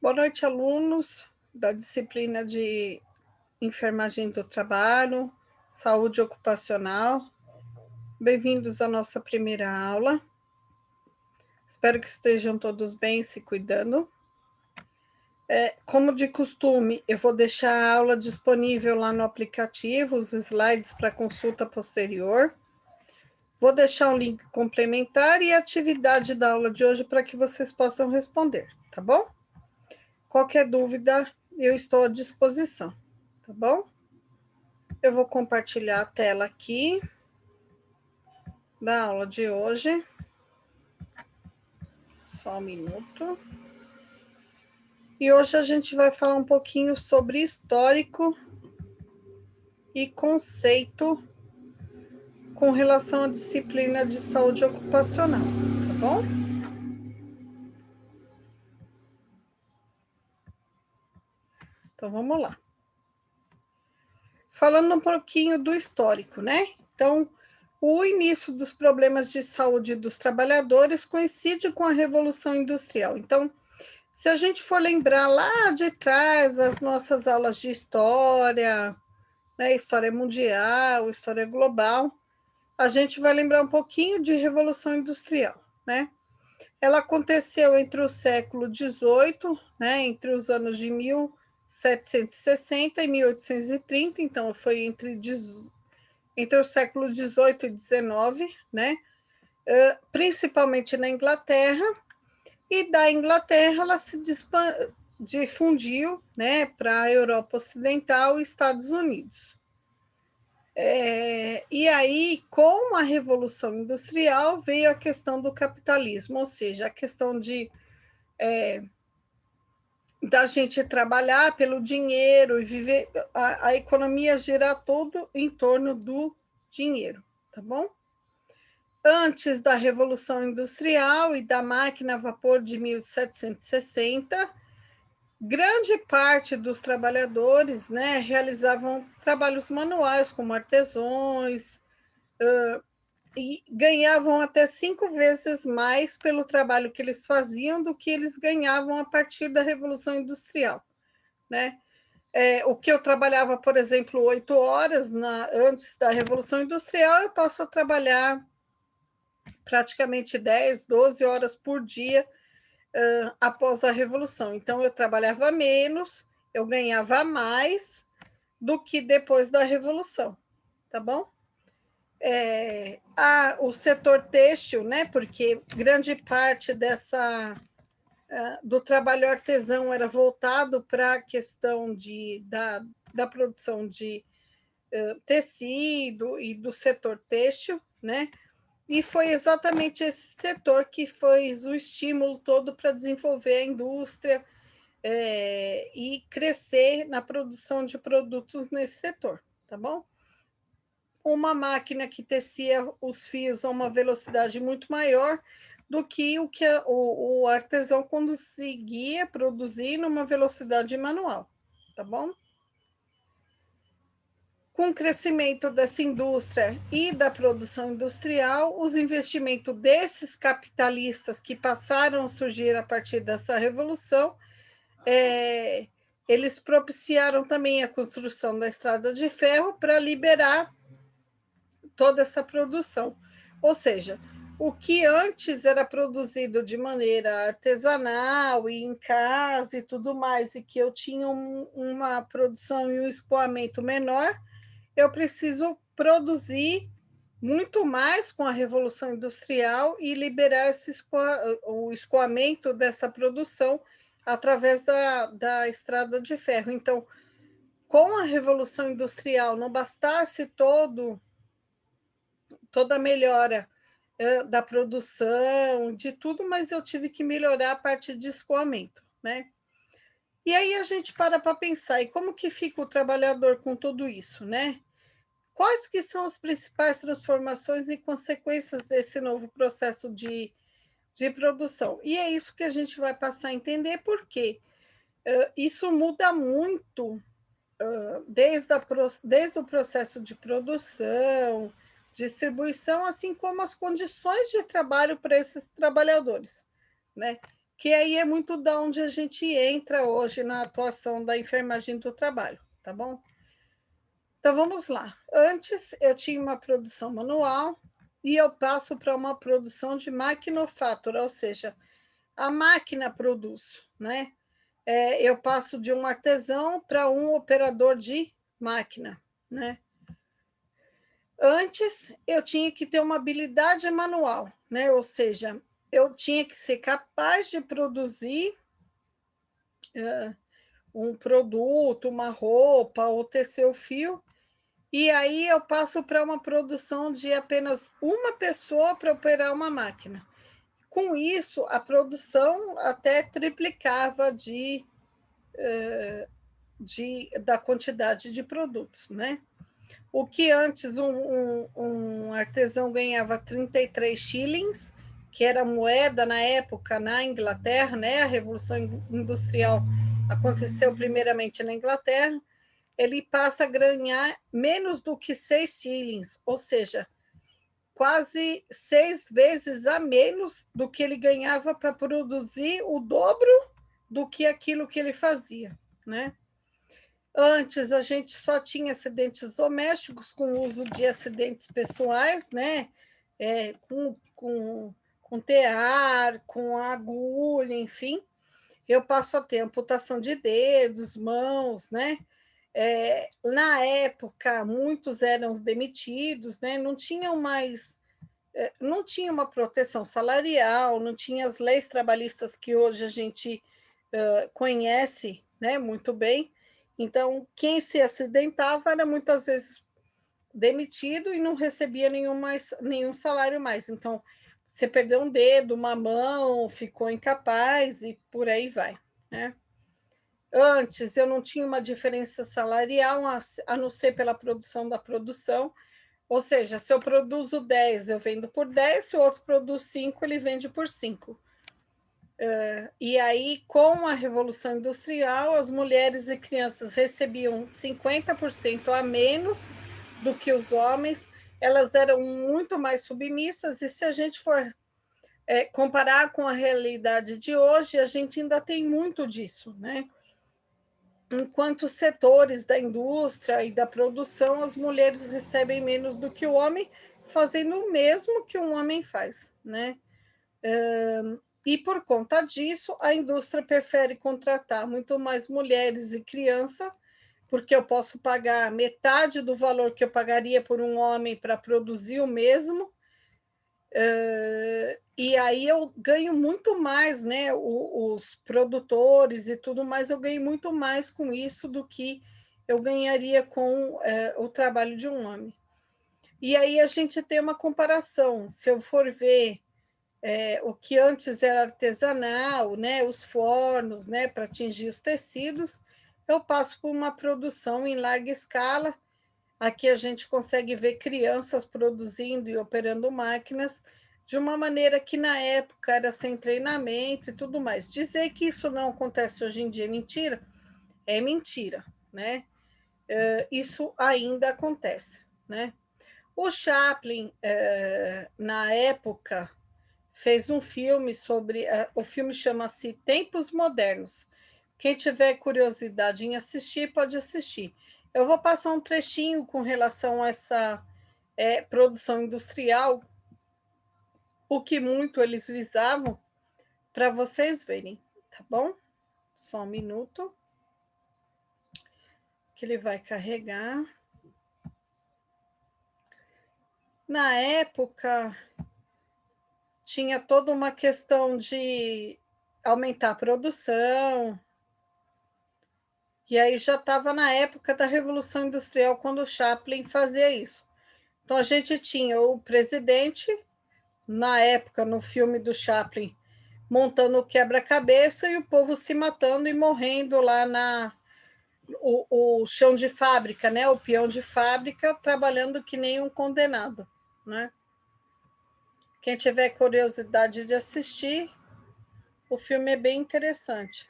Boa noite, alunos da disciplina de Enfermagem do Trabalho, Saúde Ocupacional. Bem-vindos à nossa primeira aula. Espero que estejam todos bem, se cuidando. Como de costume, eu vou deixar a aula disponível lá no aplicativo, os slides para consulta posterior. Vou deixar um link complementar e a atividade da aula de hoje para que vocês possam responder, tá bom? Qualquer dúvida, eu estou à disposição, tá bom? Eu vou compartilhar a tela aqui da aula de hoje. Só um minuto. E hoje a gente vai falar um pouquinho sobre histórico e conceito com relação à disciplina de saúde ocupacional, tá bom? Então vamos lá. Falando um pouquinho do histórico, né? Então, o início dos problemas de saúde dos trabalhadores coincide com a Revolução Industrial. Então, se a gente for lembrar lá de trás, as nossas aulas de história, né, história mundial, história global, a gente vai lembrar um pouquinho de Revolução Industrial, né? Ela aconteceu entre o século XVIII, né, entre os anos de 1760 e 1830, então foi entre o século XVIII e XIX, né, principalmente na Inglaterra, e da Inglaterra ela se difundiu, né, para a Europa Ocidental e Estados Unidos. E aí, com a Revolução Industrial, veio a questão do capitalismo, ou seja, a questão da gente trabalhar pelo dinheiro e viver, a economia girar tudo em torno do dinheiro, tá bom? Antes da Revolução Industrial e da máquina a vapor de 1760, grande parte dos trabalhadores, né, realizavam trabalhos manuais, como artesãos, e ganhavam até 5 vezes mais pelo trabalho que eles faziam do que eles ganhavam a partir da Revolução Industrial, né? O que eu trabalhava, por exemplo, 8 horas antes da Revolução Industrial, eu posso trabalhar praticamente 10, 12 horas por dia após a Revolução. Então, eu trabalhava menos, eu ganhava mais do que depois da Revolução, tá bom? O setor têxtil, né? Porque grande parte do trabalho artesão era voltado para a questão da produção de tecido e do setor têxtil, né? E foi exatamente esse setor que fez o estímulo todo para desenvolver a indústria e crescer na produção de produtos nesse setor, tá bom? Uma máquina que tecia os fios a uma velocidade muito maior do que o artesão conseguia produzir numa velocidade manual, tá bom? Com o crescimento dessa indústria e da produção industrial, os investimentos desses capitalistas que passaram a surgir a partir dessa revolução, eles propiciaram também a construção da estrada de ferro para liberar toda essa produção. Ou seja, o que antes era produzido de maneira artesanal e em casa e tudo mais, e que eu tinha uma produção e um escoamento menor, eu preciso produzir muito mais com a Revolução Industrial e liberar o escoamento dessa produção através da estrada de ferro. Então, com a Revolução Industrial, não bastasse toda a melhora da produção, de tudo, mas eu tive que melhorar a parte de escoamento, né? E aí a gente para pensar, e como que fica o trabalhador com tudo isso, né? Quais que são as principais transformações e consequências desse novo processo de produção? E é isso que a gente vai passar a entender, porque isso muda muito desde o processo de produção, distribuição, assim como as condições de trabalho para esses trabalhadores, né? que aí é muito da onde a gente entra hoje na atuação da enfermagem do trabalho, tá bom? Então vamos lá. Antes eu tinha uma produção manual e eu passo para uma produção de maquinofatura, ou seja, a máquina produz, né? Eu passo de um artesão para um operador de máquina, né? Antes eu tinha que ter uma habilidade manual, né? Ou seja, eu tinha que ser capaz de produzir um produto, uma roupa, ou tecer o fio. E aí eu passo para uma produção de apenas uma pessoa para operar uma máquina. Com isso, a produção até triplicava da quantidade de produtos, né? O que antes um artesão ganhava 33 shillings, que era moeda na época na Inglaterra, né? A Revolução Industrial aconteceu primeiramente na Inglaterra, ele passa a ganhar menos do que 6 shillings, ou seja, quase 6 vezes a menos do que ele ganhava para produzir o dobro do que aquilo que ele fazia, né? Antes a gente só tinha acidentes domésticos com o uso de acidentes pessoais, né? Com tear, com agulha, enfim. Eu passo a ter amputação de dedos, mãos, né? Na época, muitos eram demitidos, né? Não tinha uma proteção salarial, não tinha as leis trabalhistas que hoje a gente conhece, né, muito bem. Então, quem se acidentava era muitas vezes demitido e não recebia nenhum salário mais. Então, você perdeu um dedo, uma mão, ficou incapaz e por aí vai, né? Antes eu não tinha uma diferença salarial, a não ser pela produção da produção. Ou seja, se eu produzo 10, eu vendo por 10, se o outro produz 5, ele vende por 5. E aí, com a Revolução Industrial, as mulheres e crianças recebiam 50% a menos do que os homens, elas eram muito mais submissas, e se a gente for comparar com a realidade de hoje, a gente ainda tem muito disso, né? Enquanto setores da indústria e da produção, as mulheres recebem menos do que o homem, fazendo o mesmo que um homem faz, né? E por conta disso, a indústria prefere contratar muito mais mulheres e crianças, porque eu posso pagar metade do valor que eu pagaria por um homem para produzir o mesmo, e aí eu ganho muito mais, né? Os produtores e tudo mais, eu ganho muito mais com isso do que eu ganharia com o trabalho de um homem. E aí a gente tem uma comparação. Se eu for ver o que antes era artesanal, né? Os fornos, né? Para atingir os tecidos, eu passo por uma produção em larga escala. Aqui a gente consegue ver crianças produzindo e operando máquinas de uma maneira que na época era sem treinamento e tudo mais. Dizer que isso não acontece hoje em dia é mentira, né? Isso ainda acontece, né? O Chaplin, na época, fez um filme sobre. O filme chama-se Tempos Modernos. Quem tiver curiosidade em assistir, pode assistir. Eu vou passar um trechinho com relação a essa produção industrial, o que muito eles visavam, para vocês verem, tá bom? Só um minuto, que ele vai carregar. Na época, tinha toda uma questão de aumentar a produção, e aí já estava na época da Revolução Industrial, quando o Chaplin fazia isso. Então, a gente tinha o presidente, na época, no filme do Chaplin, montando o quebra-cabeça e o povo se matando e morrendo lá o chão de fábrica, né? O peão de fábrica, trabalhando que nem um condenado, né? Quem tiver curiosidade de assistir, o filme é bem interessante.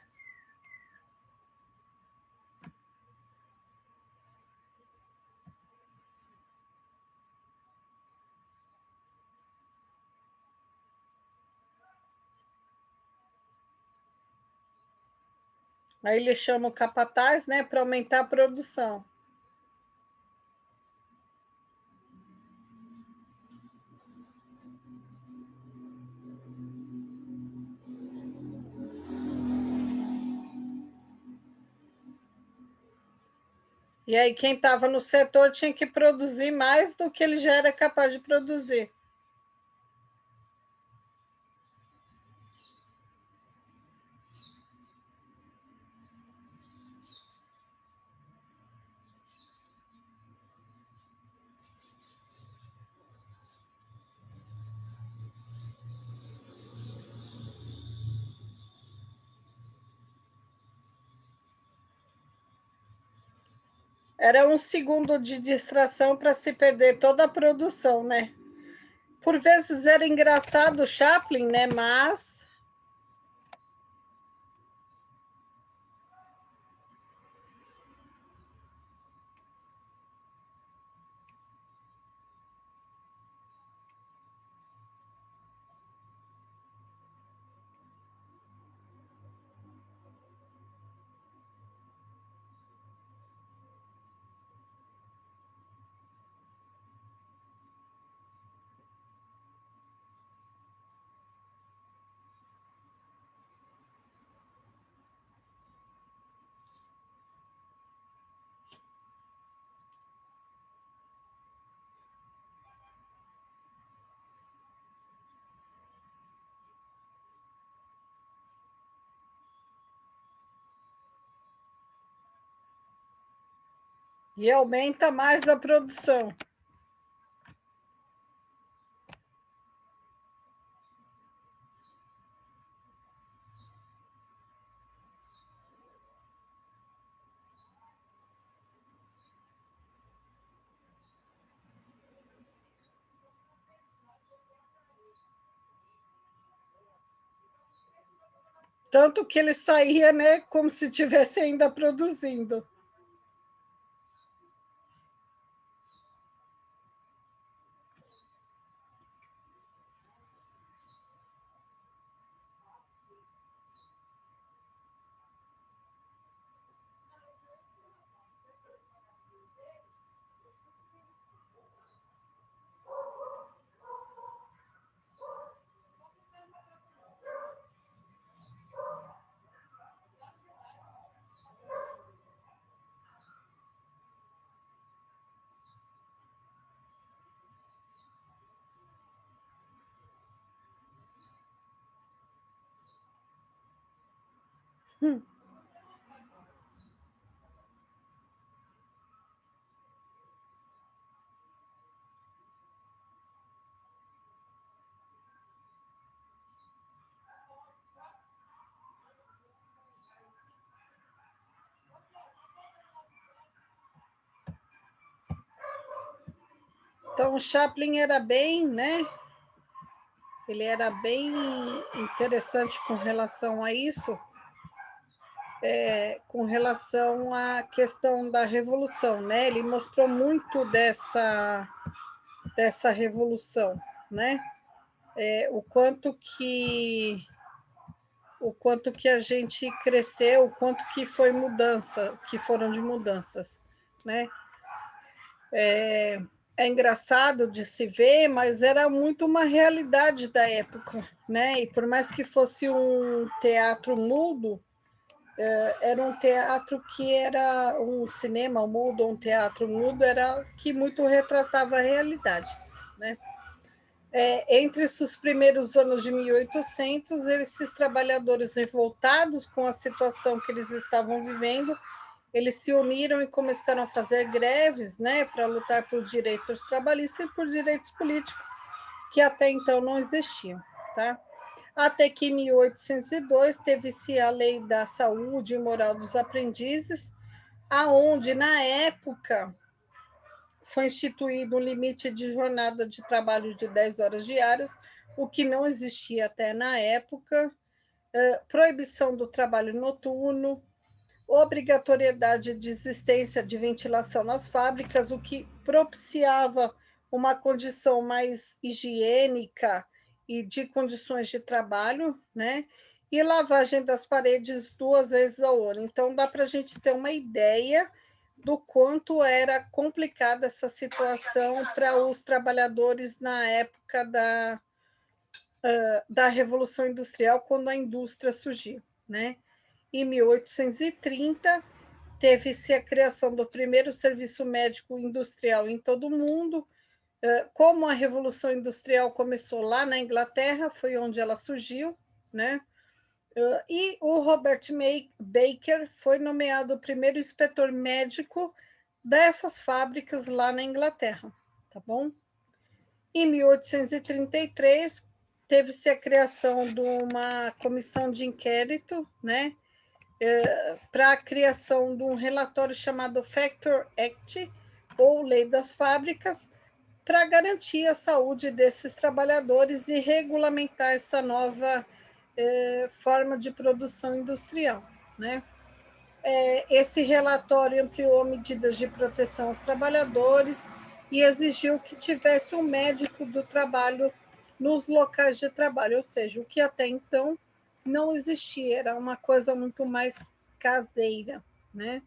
Aí ele chama o capataz, né, para aumentar a produção. E aí quem estava no setor tinha que produzir mais do que ele já era capaz de produzir. Era um segundo de distração para se perder toda a produção, né? Por vezes era engraçado o Chaplin, né? Mas e aumenta mais a produção. Tanto que ele saía, né, como se estivesse ainda produzindo. Então, o Chaplin era bem, né? Ele era bem interessante com relação a isso, com relação à questão da revolução, né? Ele mostrou muito dessa revolução, né? O quanto que a gente cresceu, o quanto que foi mudança, que foram de mudanças, né? É engraçado de se ver, mas era muito uma realidade da época, né? E por mais que fosse um teatro mudo, era um teatro que era um cinema mudo, um teatro mudo, era que muito retratava a realidade, né? Entre os primeiros anos de 1800, esses trabalhadores revoltados com a situação que eles estavam vivendo, eles se uniram e começaram a fazer greves, né, para lutar por direitos trabalhistas e por direitos políticos, que até então não existiam, tá? Até que em 1802 teve-se a Lei da Saúde e Moral dos Aprendizes, aonde na época foi instituído um limite de jornada de trabalho de 10 horas diárias, o que não existia até na época, proibição do trabalho noturno, obrigatoriedade de existência de ventilação nas fábricas, o que propiciava uma condição mais higiênica e de condições de trabalho, né? e lavagem das paredes 2 vezes ao ano. Então, dá para a gente ter uma ideia do quanto era complicada essa situação para os trabalhadores na época da Revolução Industrial, quando a indústria surgiu, né? Em 1830, teve-se a criação do primeiro serviço médico industrial em todo o mundo. Como a Revolução Industrial começou lá na Inglaterra, foi onde ela surgiu, né? E o Robert Baker foi nomeado o primeiro inspetor médico dessas fábricas lá na Inglaterra, tá bom? Em 1833, teve-se a criação de uma comissão de inquérito, né, para a criação de um relatório chamado Factor Act, ou Lei das Fábricas, para garantir a saúde desses trabalhadores e regulamentar essa nova forma de produção industrial, né? Esse relatório ampliou medidas de proteção aos trabalhadores e exigiu que tivesse um médico do trabalho nos locais de trabalho, ou seja, o que até então não existia, era uma coisa muito mais caseira, né?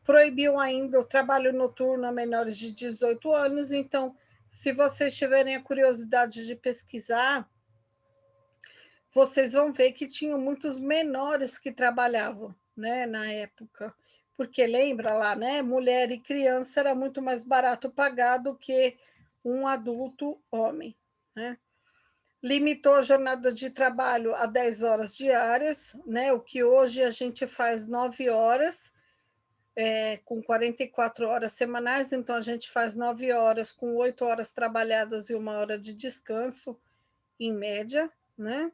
Proibiu ainda o trabalho noturno a menores de 18 anos, então, se vocês tiverem a curiosidade de pesquisar, vocês vão ver que tinham muitos menores que trabalhavam, né, na época, porque lembra lá, né, mulher e criança era muito mais barato pagar do que um adulto homem, né? Limitou a jornada de trabalho a 10 horas diárias, né, o que hoje a gente faz 9 horas, com 44 horas semanais, então a gente faz 9 horas com 8 horas trabalhadas e 1 hora de descanso, em média, né?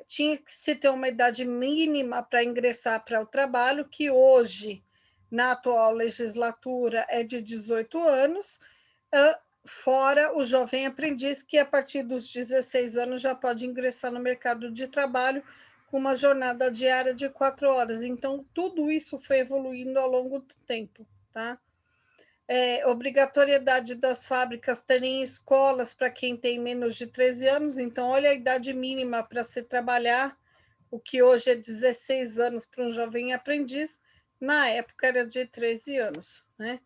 Tinha que se ter uma idade mínima para ingressar para o trabalho, que hoje, na atual legislatura, é de 18 anos, fora o jovem aprendiz, que a partir dos 16 anos já pode ingressar no mercado de trabalho com uma jornada diária de 4 horas. Então, tudo isso foi evoluindo ao longo do tempo, tá? Obrigatoriedade das fábricas terem escolas para quem tem menos de 13 anos, então olha a idade mínima para se trabalhar, o que hoje é 16 anos para um jovem aprendiz, na época era de 13 anos, né?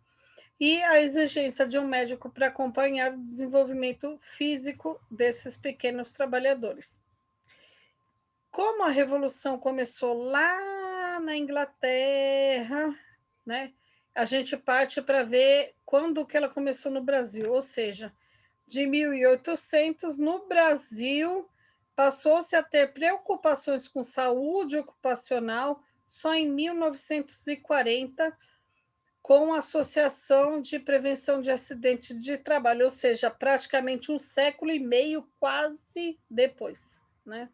E a exigência de um médico para acompanhar o desenvolvimento físico desses pequenos trabalhadores. Como a Revolução começou lá na Inglaterra, né? A gente parte para ver quando que ela começou no Brasil, ou seja, de 1800 no Brasil passou-se a ter preocupações com saúde ocupacional só em 1940 com a Associação de Prevenção de Acidentes de Trabalho, ou seja, praticamente um século e meio quase depois, né?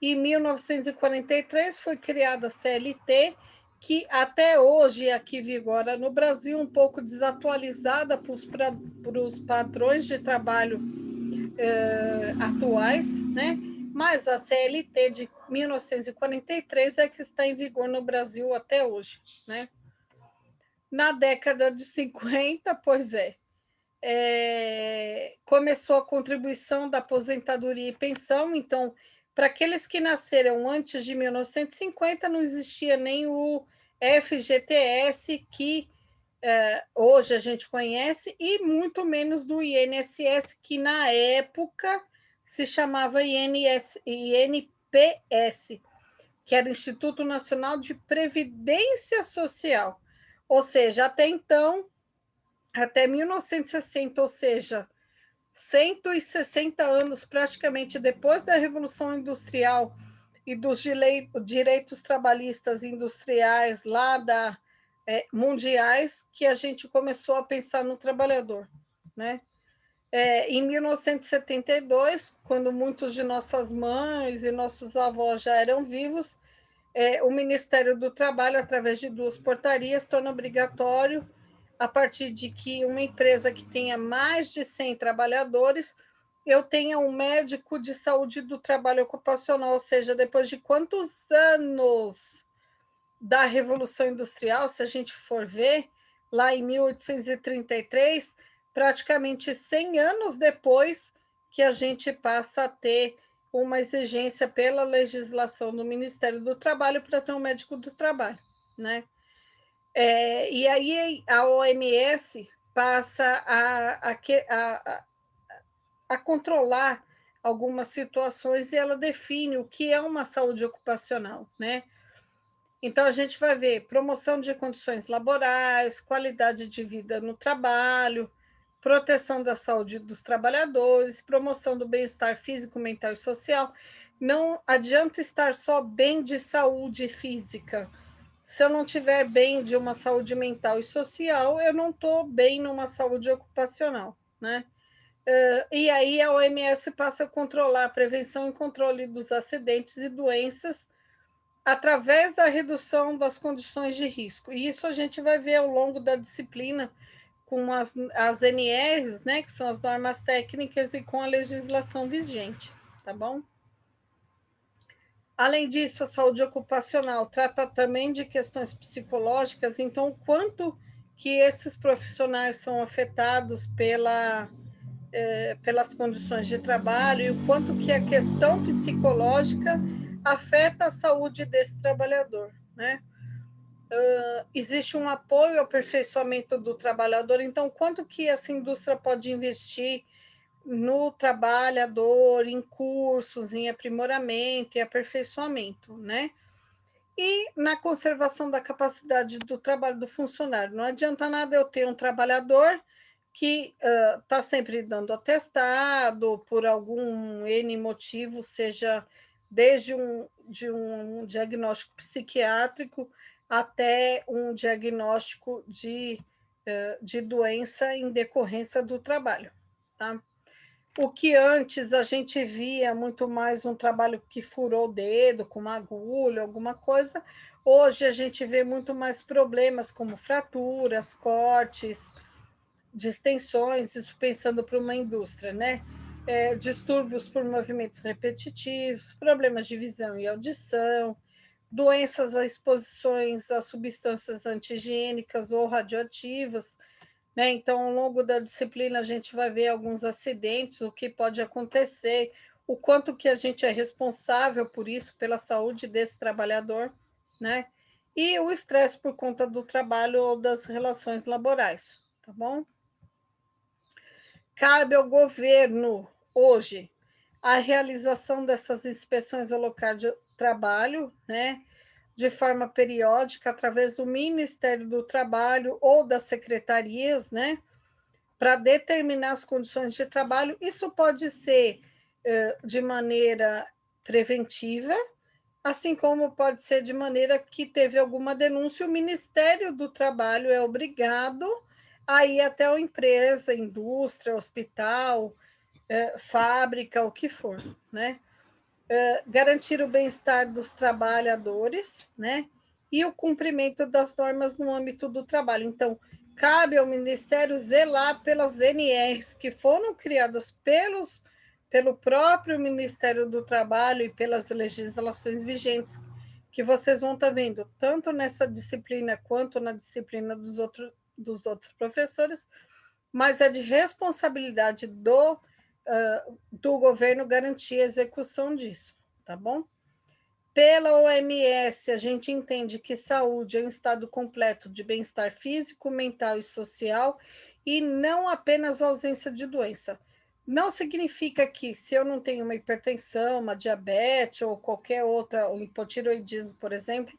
Em 1943 foi criada a CLT, que até hoje aqui vigora no Brasil, um pouco desatualizada para os padrões de trabalho atuais, né? Mas a CLT de 1943 é que está em vigor no Brasil até hoje, né? Na década de 50, pois começou a contribuição da aposentadoria e pensão, então, para aqueles que nasceram antes de 1950, não existia nem o FGTS, que hoje a gente conhece, e muito menos do INSS, que na época se chamava INPS, que era o Instituto Nacional de Previdência Social. Ou seja, até então, até 1960, ou seja, 160 anos praticamente depois da Revolução Industrial e dos direitos trabalhistas industriais lá mundiais, que a gente começou a pensar no trabalhador, né? Em 1972, quando muitos de nossas mães e nossos avós já eram vivos, o Ministério do Trabalho, através de 2 portarias, torna obrigatório, a partir de que uma empresa que tenha mais de 100 trabalhadores, eu tenha um médico de saúde do trabalho ocupacional, ou seja, depois de quantos anos da Revolução Industrial, se a gente for ver, lá em 1833, praticamente 100 anos depois que a gente passa a ter uma exigência pela legislação do Ministério do Trabalho para ter um médico do trabalho, né? E aí a OMS passa a controlar algumas situações e ela define o que é uma saúde ocupacional, né? Então, a gente vai ver promoção de condições laborais, qualidade de vida no trabalho, proteção da saúde dos trabalhadores, promoção do bem-estar físico, mental e social. Não adianta estar só bem de saúde física. Se eu não tiver bem de uma saúde mental e social, eu não estou bem numa saúde ocupacional, né? E aí a OMS passa a controlar a prevenção e controle dos acidentes e doenças através da redução das condições de risco. E isso a gente vai ver ao longo da disciplina com as NRs, né, que são as normas técnicas, e com a legislação vigente, tá bom? Além disso, a saúde ocupacional trata também de questões psicológicas, então, o quanto que esses profissionais são afetados pelas condições de trabalho e o quanto que a questão psicológica afeta a saúde desse trabalhador, né? Existe um apoio ao aperfeiçoamento do trabalhador, então, quanto que essa indústria pode investir no trabalhador, em cursos, em aprimoramento e aperfeiçoamento, né? E na conservação da capacidade do trabalho do funcionário. Não adianta nada eu ter um trabalhador que está sempre dando atestado por algum N motivo, seja desde de um diagnóstico psiquiátrico até um diagnóstico de doença em decorrência do trabalho, tá? O que antes a gente via muito mais um trabalho que furou o dedo com uma agulha, alguma coisa, hoje a gente vê muito mais problemas como fraturas, cortes, distensões, isso pensando para uma indústria, né? Distúrbios por movimentos repetitivos, problemas de visão e audição, doenças a exposições a substâncias anti-higiênicas ou radioativas, né? Então, ao longo da disciplina, a gente vai ver alguns acidentes, o que pode acontecer, o quanto que a gente é responsável por isso, pela saúde desse trabalhador, né? E o estresse por conta do trabalho ou das relações laborais, tá bom? Cabe ao governo, hoje, a realização dessas inspeções ao local de trabalho, né? De forma periódica, através do Ministério do Trabalho ou das secretarias, né? Para determinar as condições de trabalho. Isso pode ser de maneira preventiva, assim como pode ser de maneira que teve alguma denúncia, o Ministério do Trabalho é obrigado a ir até a empresa, indústria, hospital, fábrica, o que for, né? Garantir o bem-estar dos trabalhadores, né? E o cumprimento das normas no âmbito do trabalho. Então, cabe ao Ministério zelar pelas NRs que foram criadas pelo próprio Ministério do Trabalho e pelas legislações vigentes, que vocês vão estar vendo, tanto nessa disciplina quanto na disciplina dos outros professores, mas é de responsabilidade do governo garantir a execução disso, tá bom? Pela OMS, a gente entende que saúde é um estado completo de bem-estar físico, mental e social, e não apenas ausência de doença. Não significa que, se eu não tenho uma hipertensão, uma diabetes ou qualquer outra, um hipotiroidismo, por exemplo,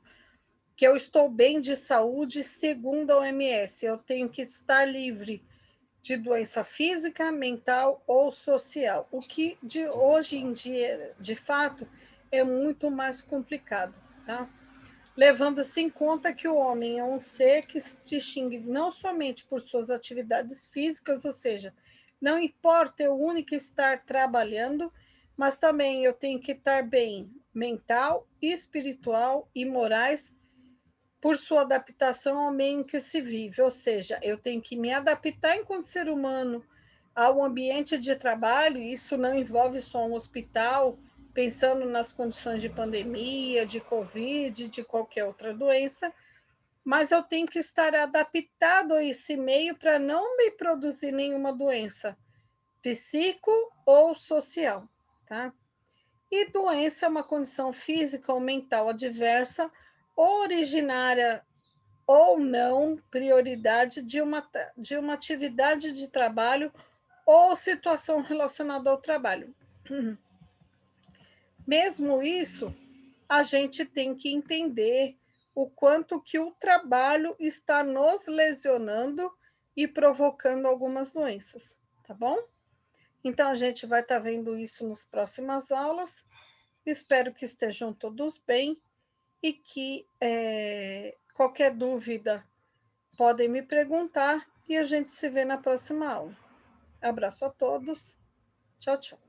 que eu estou bem de saúde, segundo a OMS. Eu tenho que estar livre de doença física, mental ou social, o que de hoje em dia, de fato, é muito mais complicado, tá? Levando-se em conta que o homem é um ser que se distingue não somente por suas atividades físicas, ou seja, não importa eu única estar trabalhando, mas também eu tenho que estar bem mental, espiritual e morais por sua adaptação ao meio em que se vive, ou seja, eu tenho que me adaptar enquanto ser humano ao ambiente de trabalho, e isso não envolve só um hospital, pensando nas condições de pandemia, de Covid, de qualquer outra doença, mas eu tenho que estar adaptado a esse meio para não me produzir nenhuma doença psico ou social, tá? E doença é uma condição física ou mental adversa, originária ou não, prioridade de uma atividade de trabalho ou situação relacionada ao trabalho. Mesmo isso, a gente tem que entender o quanto que o trabalho está nos lesionando e provocando algumas doenças, tá bom? Então, a gente vai estar vendo isso nas próximas aulas. Espero que estejam todos bem e que qualquer dúvida podem me perguntar e a gente se vê na próxima aula. Abraço a todos. Tchau, tchau.